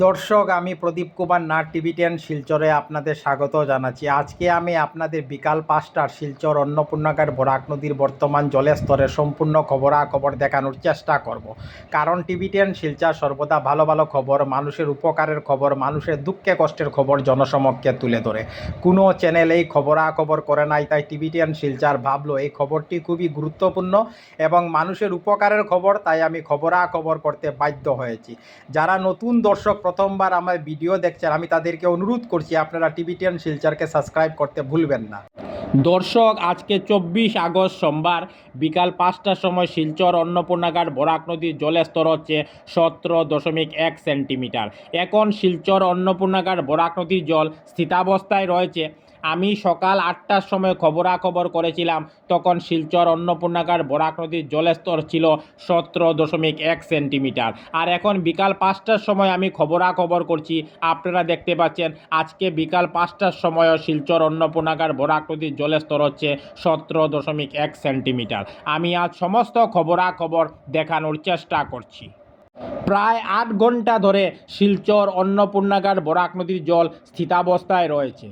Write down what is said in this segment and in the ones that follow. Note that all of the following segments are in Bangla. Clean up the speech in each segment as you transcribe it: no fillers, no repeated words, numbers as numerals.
দর্শক, আমি প্রদীপ কুমার নাথ, টিভি10 শিলচরে আপনাদের স্বাগত জানাচ্ছি। আজকে আমি আপনাদের বিকাল 5টার শিলচর অন্নপূর্ণাঘাট বরাক নদীর বর্তমান জলের স্তরের সম্পূর্ণ খবরাখবর দেখানোর চেষ্টা করব। কারণ টিভি10 শিলচর সর্বদা ভালো ভালো খবর, মানুষের উপকারের খবর, মানুষের দুঃখে কষ্টের খবর জনসমক্ষে তুলে ধরে। কোনো চ্যানেল এই খবরাখবর করে নাই, তাই টিভি10 শিলচর ভাবলো এই খবরটি খুবই গুরুত্বপূর্ণ এবং মানুষের উপকারের খবর, তাই আমি খবরাখবর করতে বাধ্য হয়েছি। যারা নতুন দর্শক প্রথমবার আমার ভিডিও দেখছেন, আমি তাদেরকে অনুরোধ করছি আপনারা টিভি10 শিলচরকে সাবস্ক্রাইব করতে ভুলবেন না। দর্শক, আজকে 24 আগস্ট সোমবার বিকাল 5টার সময় শিলচর অন্নপূর্ণাঘাট বরাক নদীর জলের স্তর হচ্ছে 17.1 সেন্টিমিটার। এখন শিলচর অন্নপূর্ণাঘাট বরাক নদীর জল স্থিতাবস্থায় রয়েছে। আমি সকাল 8টার সময় খবরাখবর করেছিলাম, তখন শিলচর অন্নপূর্ণাঘাট বরাক নদীর জলের স্তর ছিল 17.1 সেন্টিমিটার। আর এখন বিকাল 5টার সময় আমি খবরাখবর করছি, আপনারা দেখতে পাচ্ছেন আজকে বিকাল 5টার সময়ও শিলচর অন্নপূর্ণাঘাট বরাক নদীর জলের স্তর হচ্ছে 17.1 সেন্টিমিটার। আমি আজ সমস্ত খবরাখবর দেখানোর চেষ্টা করছি। প্রায় 8 ঘন্টা ধরে শিলচর অন্নপূর্ণাঘাট বরাক নদীর জল স্থিতাবস্থায় রয়েছে,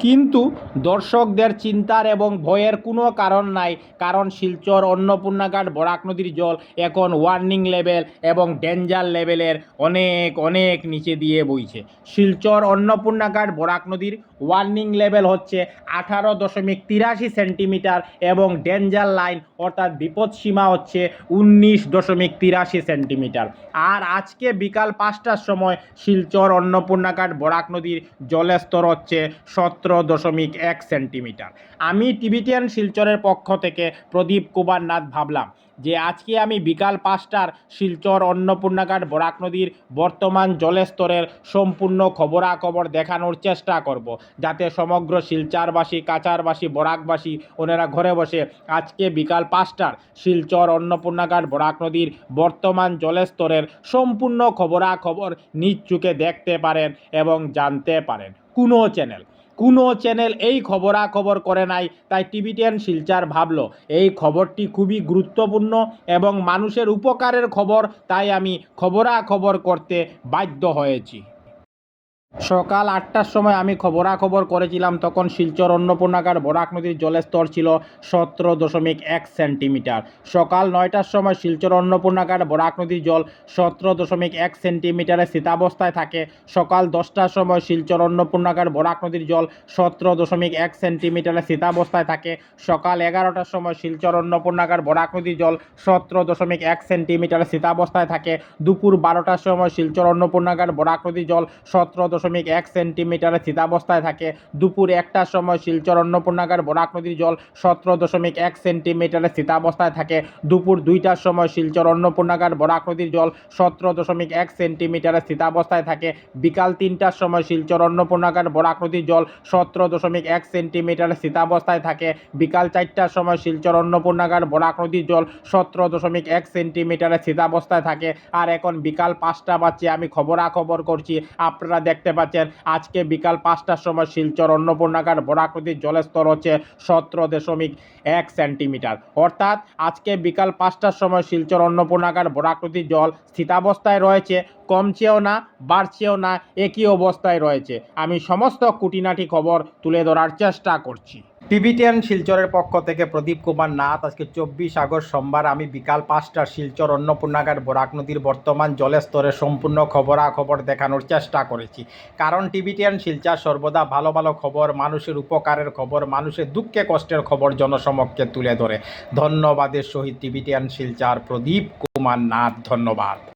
কিন্তু দর্শকদের চিন্তার এবং ভয়ের কোনো কারণ নাই। কারণ শিলচর অন্নপূর্ণাঘাট বরাক নদীর জল এখন ওয়ার্নিং লেভেল এবং ডেঞ্জার লেভেলের অনেক অনেক নিচে দিয়ে বইছে। শিলচর অন্নপূর্ণাঘাট বরাক নদীর ওয়ার্নিং লেভেল হচ্ছে 18.83 সেন্টিমিটার এবং ডেঞ্জার লাইন অর্থাৎ বিপদসীমা হচ্ছে 19.83 সেন্টিমিটার। আর আজকে বিকাল 5টার সময় শিলচর অন্নপূর্ণাঘাট বরাক নদীর জলের স্তর হচ্ছে 17.1 সেন্টিমিটার। আমি টিভি10 শিলচরের পক্ষ থেকে প্রদীপ কুমার নাথ ভাবলাম যে আজকে আমি বিকাল 5টার শিলচর অন্নপূর্ণাঘাট বরাক নদীর বর্তমান জলের স্তরের সম্পূর্ণ খবরাখবর দেখানোর চেষ্টা করব, যাতে সমগ্র শিলচরবাসী, কাছাড়বাসী, বরাকবাসী ওনারা ঘরে বসে আজকে বিকাল 5টার শিলচর অন্নপূর্ণাঘাট বরাক নদীর বর্তমান জলের স্তরের সম্পূর্ণ খবরাখবর নিজ চোখে দেখতে পারেন এবং জানতে পারেন। কোনো চ্যানেল এই খবরাখবর করে নাই, তাই টিভি10 শিলচর ভাবলো এই খবরটি খুবই গুরুত্বপূর্ণ এবং মানুষের উপকারের খবর, তাই আমি খবরাখবর করতে বাধ্য হয়েছি। সকাল 8টার সময় আমি খবরাখবর করেছিলাম, তখন শিলচর অন্নপূর্ণাঘাট বরাক নদীর জলের স্তর ছিল 17.1 সেন্টিমিটার। সকাল 9টার সময় শিলচর অন্নপূর্ণাঘাট বরাক নদীর জল 17.1 সেন্টিমিটারে স্থিতাবস্থায় থাকে। সকাল 10টার সময় শিলচর অন্নপূর্ণাঘাট বরাক নদীর জল 17.1 সেন্টিমিটারে স্থিতাবস্থায় থাকে। সকাল 11টার সময় শিলচর অন্নপূর্ণাঘাট বরাক নদীর জল 17.1 সেন্টিমিটারে স্থিতাবস্থায় থাকে। দুপুর 12টার সময় শিলচর অন্নপূর্ণাঘাট বরাক নদীর জল 17.1 সেন্টিমিটারে স্থিতাবস্থায় থাকে। দুপুর 1টার সময় শিলচর অন্নপূর্ণাঘাট বরাক নদীর জল 17.1 সেন্টিমিটারে স্থিতাবস্থায় থাকে। দুপুর 2টার সময় শিলচর অন্নপূর্ণাঘাট বরাক নদীর জল 17.1 সেন্টিমিটারে স্থিতাবস্থায় থাকে। বিকাল 3টার সময় শিলচর অন্নপূর্ণাঘাট বরাক নদীর জল 17.1 সেন্টিমিটারে স্থিতাবস্থায় থাকে। বিকাল 4টার সময় শিলচর অন্নপূর্ণাঘাট বরাক নদীর জল 17.1 সেন্টিমিটারে স্থিতাবস্থায় থাকে। আর এখন বিকাল 5টা বাজছে, আমি খবরাখবর করছি, আপনারা দেখতে পাচ্ছেন আজকে বিকাল 5টার সময় শিলচর অন্নপূর্ণাঘাট বরাক নদীর জলের স্তর হচ্ছে 17.1 সেন্টিমিটার। অর্থাৎ আজকে বিকাল 5টার সময় শিলচর অন্নপূর্ণাঘাট বরাক নদীর জল স্থিতাবস্থায় রয়েছে, কমছেও না বাড়ছেও না, একই অবস্থায় রয়েছে। আমি সমস্ত খুঁটিনাটি খবর তুলে ধরার চেষ্টা করছি। টিভি10 শিলচরের পক্ষ থেকে প্রদীপ কুমার নাথ। আজকে 24 আগস্ট সোমবার আমি বিকাল 5টার শিলচর অন্নপূর্ণাঘাট বরাক নদীর বর্তমান জলের স্তরের সম্পূর্ণ খবরাখবর দেখানোর চেষ্টা করেছি। কারণ টিভি10 শিলচর সর্বদা ভালো ভালো খবর, মানুষের উপকারের খবর, মানুষের দুঃখে কষ্টের খবর জনসমক্ষে তুলে ধরে। ধন্যবাদের সহিত টিভি10 শিলচর প্রদীপ কুমার নাথ। ধন্যবাদ।